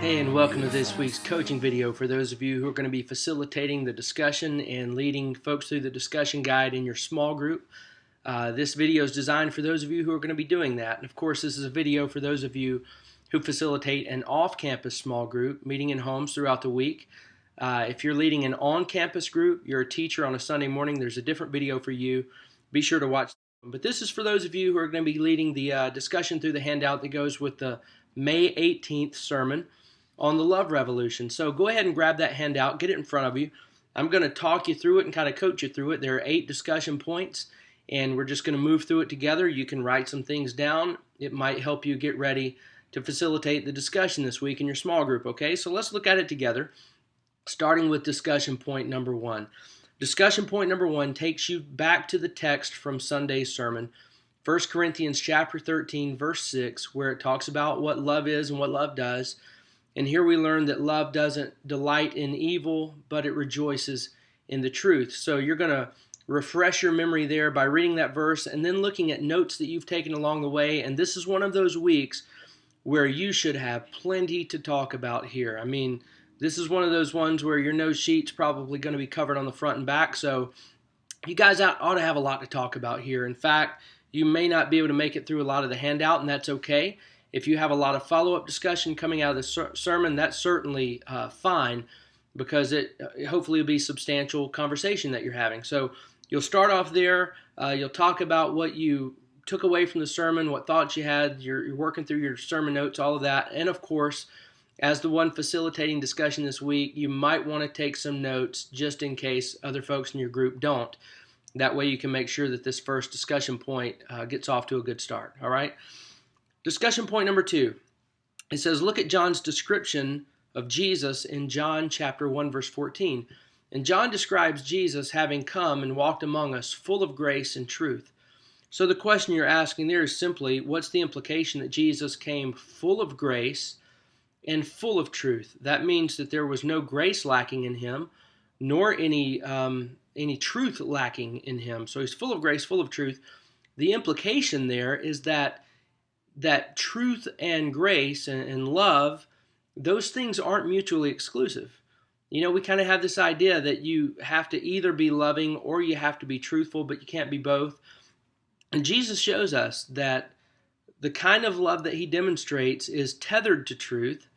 Hey, and welcome to this week's coaching video for those of you who are going to be facilitating the discussion and leading folks through the discussion guide in your small group. This video is designed for those of you who are going to be doing that. And of course, this is a video for those of you who facilitate an off-campus small group, meeting in homes throughout the week. If you're leading an on-campus group, you're a teacher on a Sunday morning, there's a different video for you. Be sure to watch. But this is for those of you who are going to be leading the discussion through the handout that goes with the May 18th sermon on the love revolution. So go ahead and grab that handout, get it in front of you. I'm going to talk you through it and kind of coach you through it. There are 8 discussion points, and we're just going to move through it together. You can write some things down. It might help you get ready to facilitate the discussion this week in your small group, okay? So let's look at it together, starting with discussion point number 1. Discussion point number 1 takes you back to the text from Sunday's sermon, 1 Corinthians chapter 13, verse 6, where it talks about what love is and what love does. And here we learn that love doesn't delight in evil, but it rejoices in the truth. So you're going to refresh your memory there by reading that verse and then looking at notes that you've taken along the way. And this is one of those weeks where you should have plenty to talk about here. I mean, this is one of those ones where your note sheet's probably going to be covered on the front and back. So you guys ought to have a lot to talk about here. In fact, you may not be able to make it through a lot of the handout, and that's okay. If you have a lot of follow-up discussion coming out of the sermon, that's certainly fine, because it hopefully will be substantial conversation that you're having. So you'll start off there. You'll talk about what you took away from the sermon, what thoughts you had. You're working through your sermon notes, all of that. And of course, as the one facilitating discussion this week, you might want to take some notes just in case other folks in your group don't. That way you can make sure that this first discussion point gets off to a good start. All right? Discussion point number 2. It says, look at John's description of Jesus in John chapter 1, verse 14. And John describes Jesus having come and walked among us full of grace and truth. So the question you're asking there is simply, what's the implication that Jesus came full of grace and full of truth? That means that there was no grace lacking in him, nor any truth lacking in him. So he's full of grace, full of truth. The implication there is that truth and grace and love, those things aren't mutually exclusive. You know, we kind of have this idea that you have to either be loving or you have to be truthful, but you can't be both. And Jesus shows us that the kind of love that he demonstrates is tethered to truth,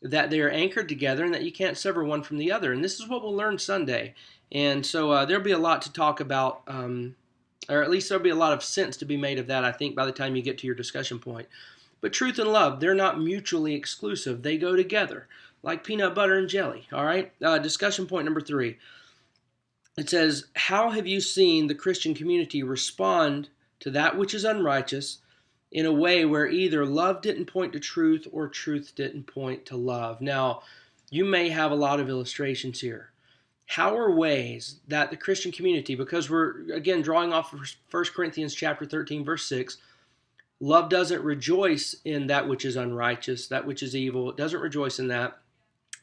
that they are anchored together, and that you can't sever one from the other. And this is what we'll learn Sunday. And so there'll be a lot to talk about, or at least there'll be a lot of sense to be made of that, I think, by the time you get to your discussion point. But truth and love, they're not mutually exclusive. They go together, like peanut butter and jelly, all right? Discussion point number 3. It says, how have you seen the Christian community respond to that which is unrighteous in a way where either love didn't point to truth or truth didn't point to love? Now, you may have a lot of illustrations here. How are ways that the Christian community, because we're, again, drawing off of 1 Corinthians chapter 13, verse 6, love doesn't rejoice in that which is unrighteous, that which is evil. It doesn't rejoice in that.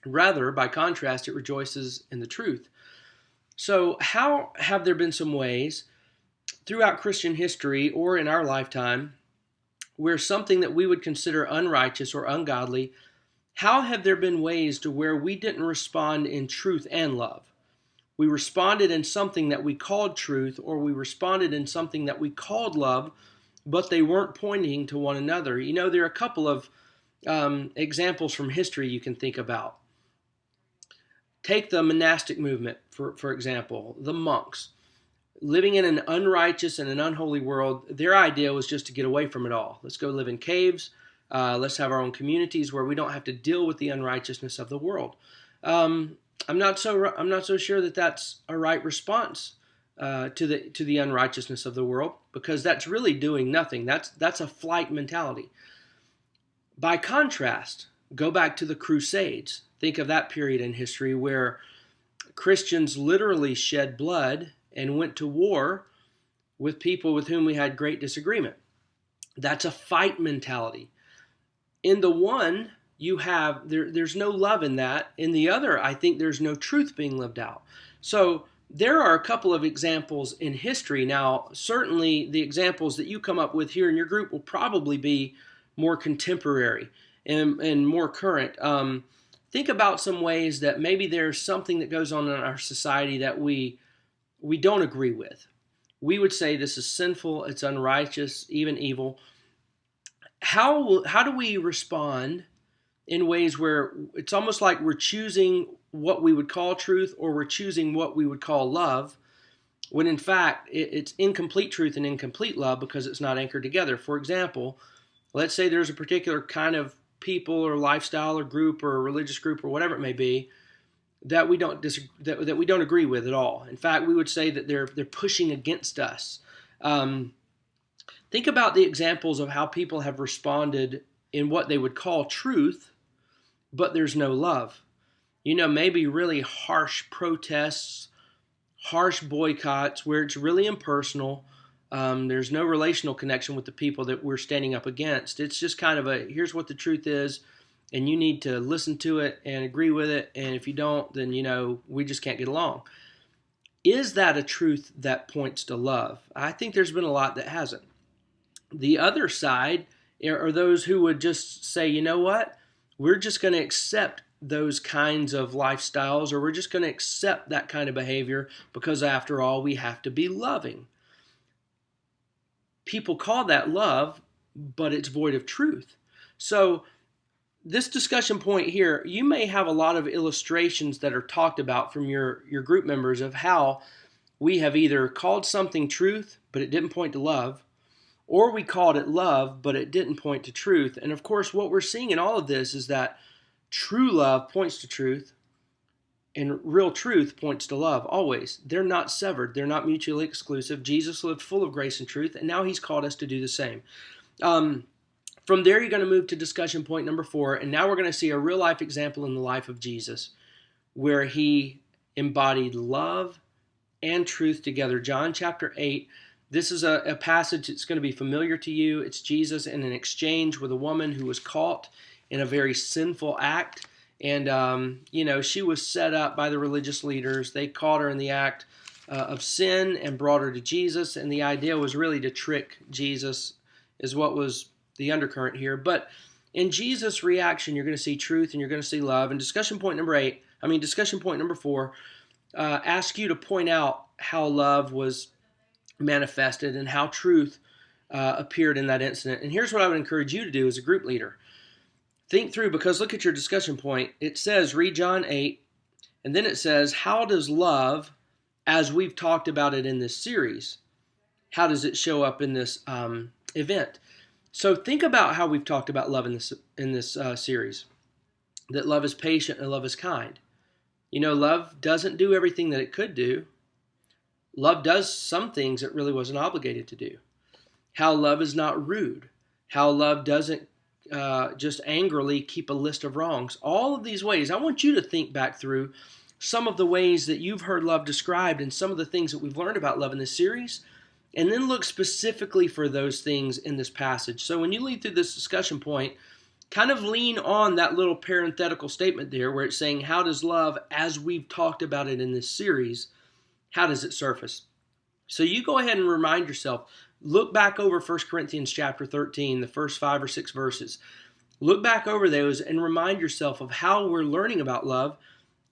Rather, by contrast, it rejoices in the truth. So how have there been some ways throughout Christian history or in our lifetime where something that we would consider unrighteous or ungodly, how have there been ways to where we didn't respond in truth and love? We responded in something that we called truth, or we responded in something that we called love, but they weren't pointing to one another. You know, there are a couple of examples from history you can think about. Take the monastic movement, for example, the monks. Living in an unrighteous and an unholy world, their idea was just to get away from it all. Let's go live in caves. Let's have our own communities where we don't have to deal with the unrighteousness of the world. I'm not so sure that that's a right response to the unrighteousness of the world, because that's really doing nothing. That's a flight mentality. By contrast, go back to the Crusades. Think of that period in history where Christians literally shed blood and went to war with people with whom we had great disagreement. That's a fight mentality. In the one, you have, there's no love in that. In the other, I think there's no truth being lived out. So there are a couple of examples in history. Now, certainly the examples that you come up with here in your group will probably be more contemporary. and more current. Think about some ways that maybe there's something that goes on in our society that we don't agree with. We would say this is sinful, it's unrighteous, even evil. How do we respond in ways where it's almost like we're choosing what we would call truth, or we're choosing what we would call love, when in fact it's incomplete truth and incomplete love because it's not anchored together? For example, let's say there's a particular kind of people or lifestyle or group or religious group or whatever it may be that we don't that we don't agree with at all. In fact, we would say that they're pushing against us. Think about the examples of how people have responded in what they would call truth, but there's no love. Maybe really harsh protests, harsh boycotts where it's really impersonal. There's no relational connection with the people that we're standing up against. It's just kind of here's what the truth is, and you need to listen to it and agree with it. And if you don't, then, we just can't get along. Is that a truth that points to love? I think there's been a lot that hasn't. The other side are those who would just say, you know what? We're just going to accept those kinds of lifestyles, or we're just going to accept that kind of behavior because, after all, we have to be loving. People call that love, but it's void of truth. So this discussion point here, you may have a lot of illustrations that are talked about from your group members of how we have either called something truth, but it didn't point to love, or we called it love, but it didn't point to truth. And of course, what we're seeing in all of this is that true love points to truth, and real truth points to love, always. They're not severed. They're not mutually exclusive. Jesus lived full of grace and truth, and now he's called us to do the same. From there, you're going to move to discussion point number 4, and now we're going to see a real-life example in the life of Jesus where he embodied love and truth together. John chapter 8. This is a passage that's going to be familiar to you. It's Jesus in an exchange with a woman who was caught in a very sinful act. And, she was set up by the religious leaders. They caught her in the act of sin and brought her to Jesus. And the idea was really to trick Jesus, is what was the undercurrent here. But in Jesus' reaction, you're going to see truth and you're going to see love. And discussion point number 4, asks you to point out how love was manifested and how truth appeared in that incident. And here's what I would encourage you to do as a group leader. Think through, because look at your discussion point. It says, read John 8, and then it says, how does love, as we've talked about it in this series, how does it show up in this event? So think about how we've talked about love in this series. That love is patient and love is kind. Love doesn't do everything that it could do. Love does some things it really wasn't obligated to do. How love is not rude. How love doesn't just angrily keep a list of wrongs. All of these ways, I want you to think back through some of the ways that you've heard love described and some of the things that we've learned about love in this series, and then look specifically for those things in this passage. So when you lead through this discussion point, kind of lean on that little parenthetical statement there where it's saying, how does love, as we've talked about it in this series, how does it surface? So you go ahead and remind yourself. Look back over 1 Corinthians chapter 13, the first 5 or 6 verses. Look back over those and remind yourself of how we're learning about love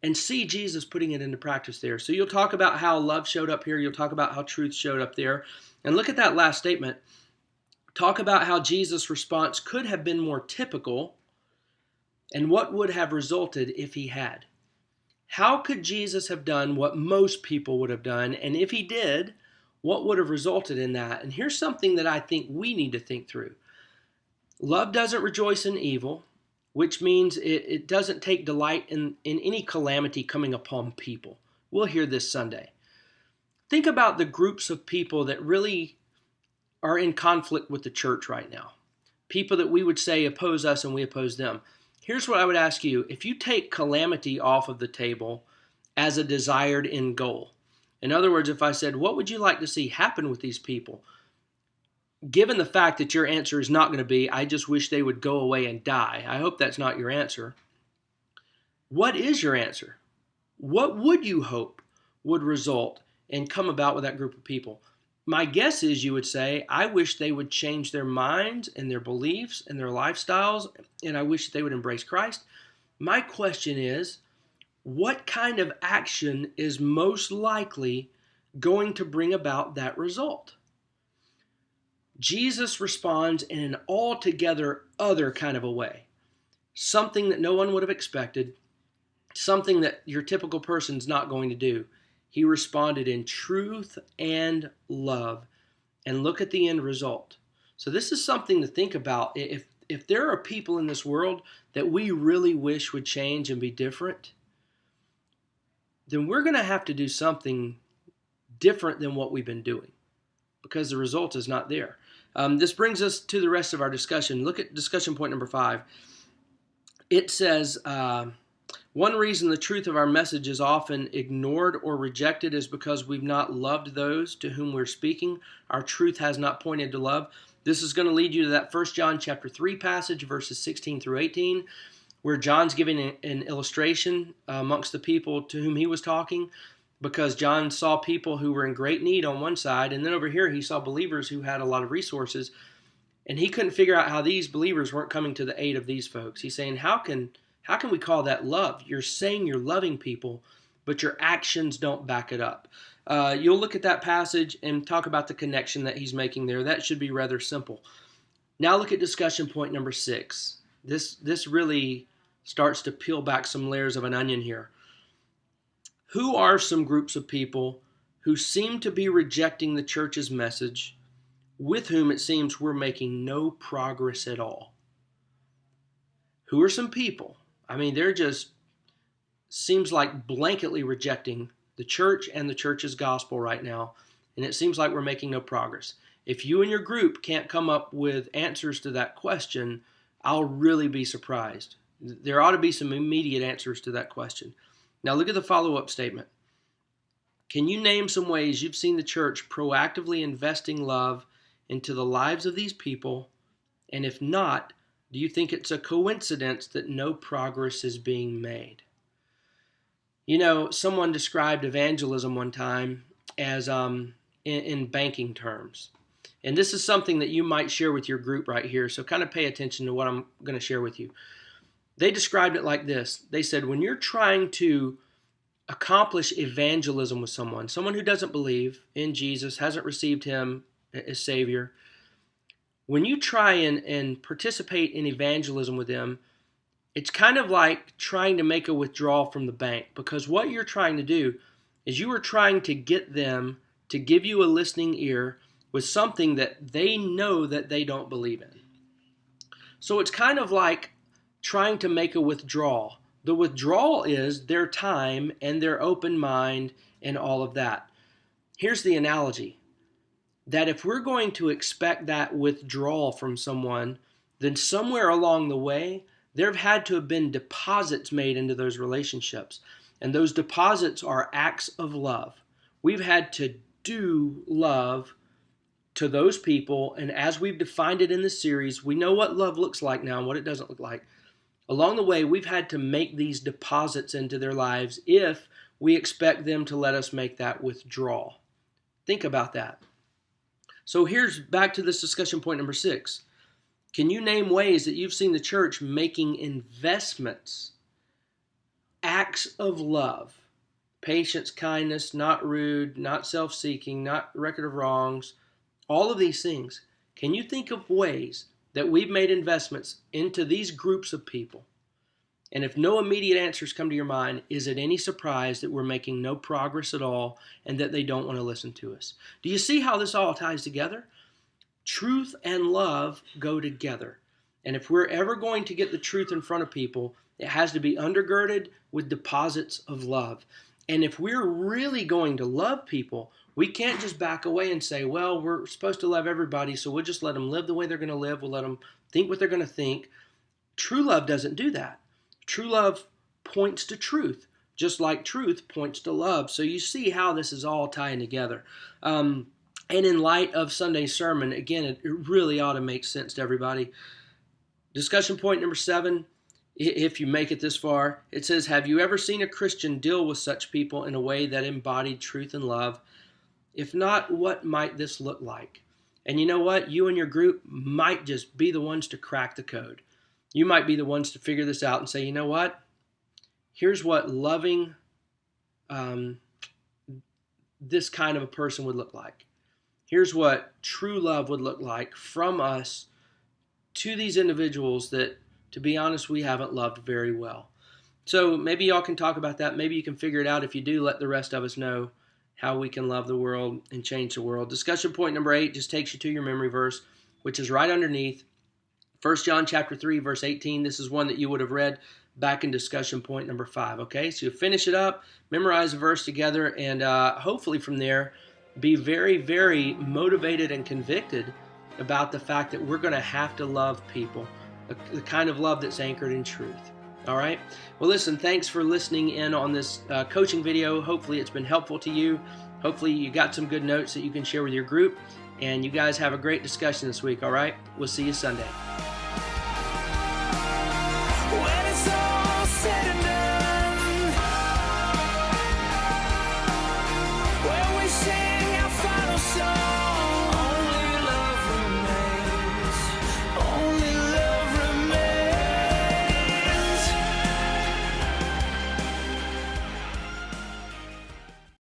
and see Jesus putting it into practice there. So you'll talk about how love showed up here. You'll talk about how truth showed up there. And look at that last statement. Talk about how Jesus' response could have been more typical and what would have resulted if he had. How could Jesus have done what most people would have done? And if he did, what would have resulted in that? And here's something that I think we need to think through. Love doesn't rejoice in evil, which means it doesn't take delight in any calamity coming upon people. We'll hear this Sunday. Think about the groups of people that really are in conflict with the church right now. People that we would say oppose us and we oppose them. Here's what I would ask you. If you take calamity off of the table as a desired end goal, in other words, if I said, what would you like to see happen with these people? Given the fact that your answer is not going to be, I just wish they would go away and die. I hope that's not your answer. What is your answer? What would you hope would result and come about with that group of people? My guess is you would say, I wish they would change their minds and their beliefs and their lifestyles, and I wish they would embrace Christ. My question is, what kind of action is most likely going to bring about that result? Jesus responds in an altogether other kind of a way, something that no one would have expected, something that your typical person's not going to do. He responded in truth and love. And look at the end result. So this is something to think about. If there are people in this world that we really wish would change and be different, then we're going to have to do something different than what we've been doing, because the result is not there. This brings us to the rest of our discussion. Look at discussion point number 5. It says, one reason the truth of our message is often ignored or rejected is because we've not loved those to whom we're speaking. Our truth has not pointed to love. This is going to lead you to that 1 John chapter 3 passage, verses 16 through 18, where John's giving an illustration amongst the people to whom he was talking, because John saw people who were in great need on one side, and then over here he saw believers who had a lot of resources, and he couldn't figure out how these believers weren't coming to the aid of these folks. He's saying, how can we call that love? You're saying you're loving people, but your actions don't back it up. You'll look at that passage and talk about the connection that he's making there. That should be rather simple. Now look at discussion point number 6. This really starts to peel back some layers of an onion here. Who are some groups of people who seem to be rejecting the church's message, with whom it seems we're making no progress at all? Who are some people? I mean, they're just, seems like blanketly rejecting the church and the church's gospel right now, and it seems like we're making no progress. If you and your group can't come up with answers to that question, I'll really be surprised. There ought to be some immediate answers to that question. Now look at the follow-up statement. Can you name some ways you've seen the church proactively investing love into the lives of these people? And if not, do you think it's a coincidence that no progress is being made? You know, someone described evangelism one time as in banking terms. And this is something that you might share with your group right here. So kind of pay attention to what I'm going to share with you. They described it like this. They said, when you're trying to accomplish evangelism with someone who doesn't believe in Jesus, hasn't received him as Savior, when you try and participate in evangelism with them, it's kind of like trying to make a withdrawal from the bank, because what you're trying to do is you are trying to get them to give you a listening ear with something that they know that they don't believe in. So it's kind of like trying to make a withdrawal. The withdrawal is their time and their open mind and all of that. Here's the analogy, that if we're going to expect that withdrawal from someone, then somewhere along the way, there have had to have been deposits made into those relationships. And those deposits are acts of love. We've had to do love to those people. And as we've defined it in the series, we know what love looks like now and what it doesn't look like. Along the way, we've had to make these deposits into their lives if we expect them to let us make that withdrawal. Think about that. So here's back to this discussion point number 6. Can you name ways that you've seen the church making investments, acts of love, patience, kindness, not rude, not self-seeking, not record of wrongs, all of these things? Can you think of ways that we've made investments into these groups of people? And if no immediate answers come to your mind, is it any surprise that we're making no progress at all and that they don't want to listen to us? Do you see how this all ties together? Truth and love go together. And if we're ever going to get the truth in front of people, it has to be undergirded with deposits of love. And if we're really going to love people, we can't just back away and say, well, we're supposed to love everybody, so we'll just let them live the way they're going to live. We'll let them think what they're going to think. True love doesn't do that. True love points to truth, just like truth points to love. So you see how this is all tying together. And in light of Sunday's sermon, again, it really ought to make sense to everybody. Discussion point number 7, if you make it this far, it says, have you ever seen a Christian deal with such people in a way that embodied truth and love? If not, what might this look like? And you know what? You and your group might just be the ones to crack the code. You might be the ones to figure this out and say, you know what? Here's what loving this kind of a person would look like. Here's what true love would look like from us to these individuals that, to be honest, we haven't loved very well. So maybe y'all can talk about that. Maybe you can figure it out. If you do, let the rest of us know how we can love the world and change the world. Discussion point number 8 just takes you to your memory verse, which is right underneath 1 John chapter 3, verse 18. This is one that you would have read back in discussion point number 5. Okay, so you finish it up, memorize the verse together, and hopefully from there, be very, very motivated and convicted about the fact that we're going to have to love people, the kind of love that's anchored in truth. All right. Well, listen, thanks for listening in on this coaching video. Hopefully it's been helpful to you. Hopefully you got some good notes that you can share with your group. And you guys have a great discussion this week. All right. We'll see you Sunday.